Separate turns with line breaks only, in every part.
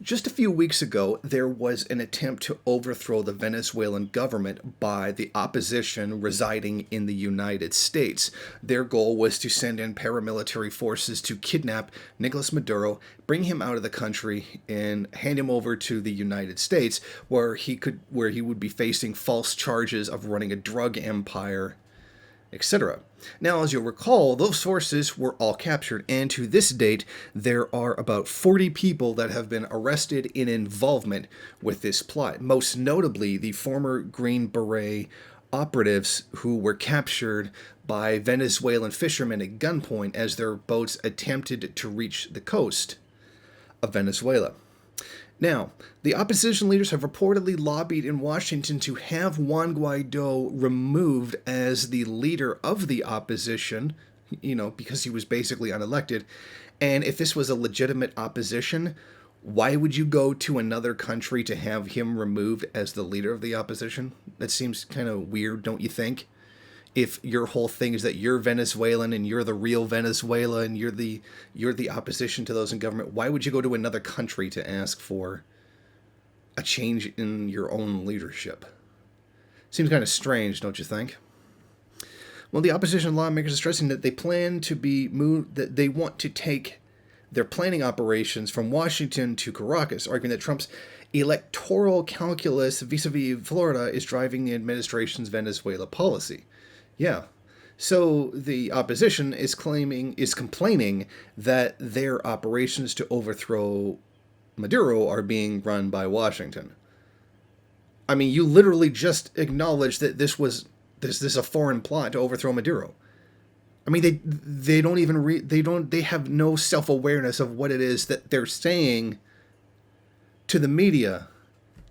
Just a few weeks ago, there was an attempt to overthrow the Venezuelan government by the opposition residing in the United States. Their goal was to send in paramilitary forces to kidnap Nicolas Maduro, bring him out of the country, and hand him over to the United States, where he would be facing false charges of running a drug empire, etc. Now, as you'll recall, those forces were all captured, and to this date, there are about 40 people that have been arrested in involvement with this plot. Most notably, the former Green Beret operatives who were captured by Venezuelan fishermen at gunpoint as their boats attempted to reach the coast of Venezuela. Now, the opposition leaders have reportedly lobbied in Washington to have Juan Guaido removed as the leader of the opposition, because he was basically unelected. And if this was a legitimate opposition, why would you go to another country to have him removed as the leader of the opposition? That seems kind of weird, don't you think? If your whole thing is that you're Venezuelan and you're the real Venezuela and you're the opposition to those in government, why would you go to another country to ask for a change in your own leadership? Seems kind of strange, don't you think? Well, the opposition lawmakers are stressing that they plan to be moved, that they want to take their planning operations from Washington to Caracas, arguing that Trump's electoral calculus vis-a-vis Florida is driving the administration's Venezuela policy. Yeah. So the opposition is complaining that their operations to overthrow Maduro are being run by Washington. I mean, you literally just acknowledged that this is a foreign plot to overthrow Maduro. I mean, they have no self-awareness of what it is that they're saying to the media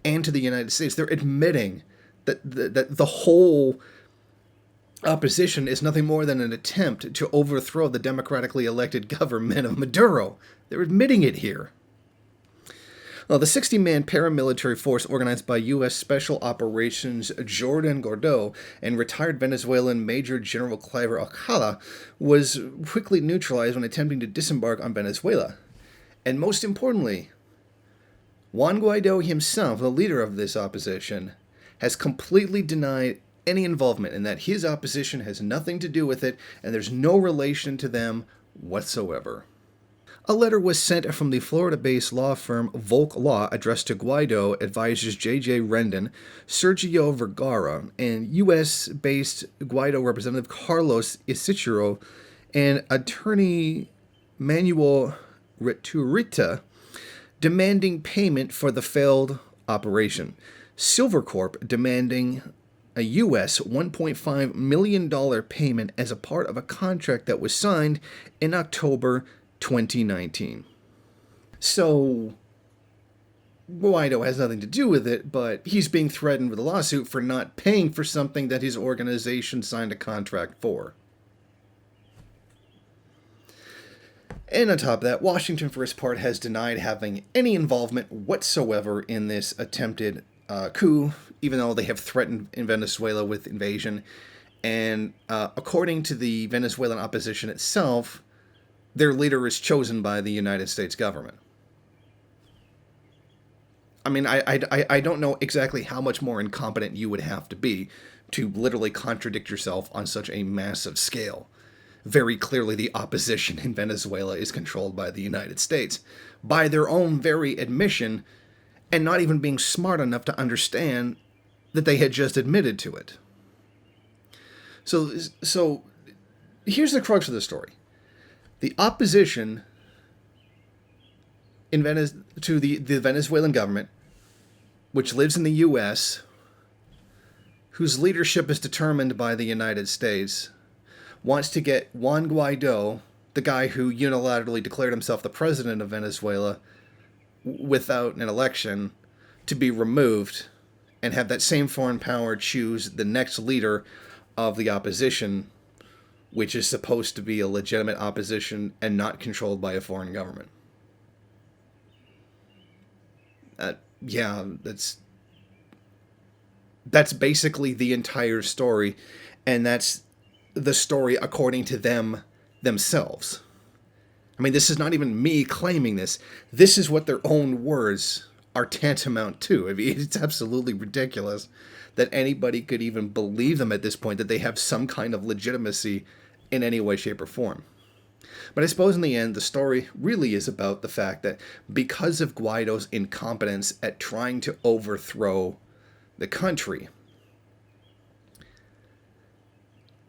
and to the United States. They're admitting that the whole opposition is nothing more than an attempt to overthrow the democratically elected government of Maduro. They're admitting it here. Well, the 60-man paramilitary force organized by U.S. Special Operations Jordan Gordo and retired Venezuelan Major General Cliver Alcala was quickly neutralized when attempting to disembark on Venezuela. And most importantly, Juan Guaido himself, the leader of this opposition, has completely denied any involvement in that. His opposition has nothing to do with it, and there's no relation to them whatsoever. A letter was sent from the Florida-based law firm Volk Law addressed to Guaido advisors J.J. Rendon, Sergio Vergara, and U.S.-based Guaido representative Carlos Isidro and attorney Manuel Riturita, demanding payment for the failed operation. Silvercorp demanding a U.S. $1.5 million payment as a part of a contract that was signed in October 2019. So, Guaido has nothing to do with it, but he's being threatened with a lawsuit for not paying for something that his organization signed a contract for. And on top of that, Washington, for its part, has denied having any involvement whatsoever in this attempted coup, even though they have threatened in Venezuela with invasion. And according to the Venezuelan opposition itself, their leader is chosen by the United States government. I mean, I don't know exactly how much more incompetent you would have to be to literally contradict yourself on such a massive scale. Very clearly, the opposition in Venezuela is controlled by the United States, by their own very admission, and not even being smart enough to understand that they had just admitted to it. So here's the crux of the story. The opposition to the Venezuelan government, which lives in the U.S., whose leadership is determined by the United States, wants to get Juan Guaido, the guy who unilaterally declared himself the president of Venezuela without an election, to be removed and have that same foreign power choose the next leader of the opposition, which is supposed to be a legitimate opposition and not controlled by a foreign government. That's basically the entire story, and that's the story according to themselves. I mean, this is not even me claiming this. This is what their own words are tantamount to. I mean, it's absolutely ridiculous that anybody could even believe them at this point, that they have some kind of legitimacy in any way, shape, or form. But I suppose in the end, the story really is about the fact that because of Guaido's incompetence at trying to overthrow the country,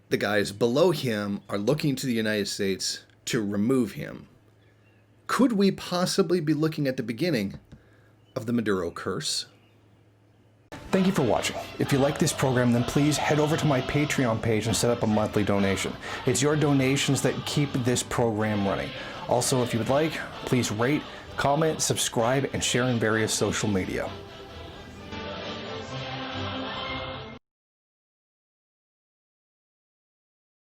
the guys below him are looking to the United States to remove him. Could we possibly be looking at the beginning of the Maduro curse?
Thank you for watching. If you like this program, then please head over to my Patreon page and set up a monthly donation. It's your donations that keep this program running. Also, if you would like, please rate, comment, subscribe, and share in various social media.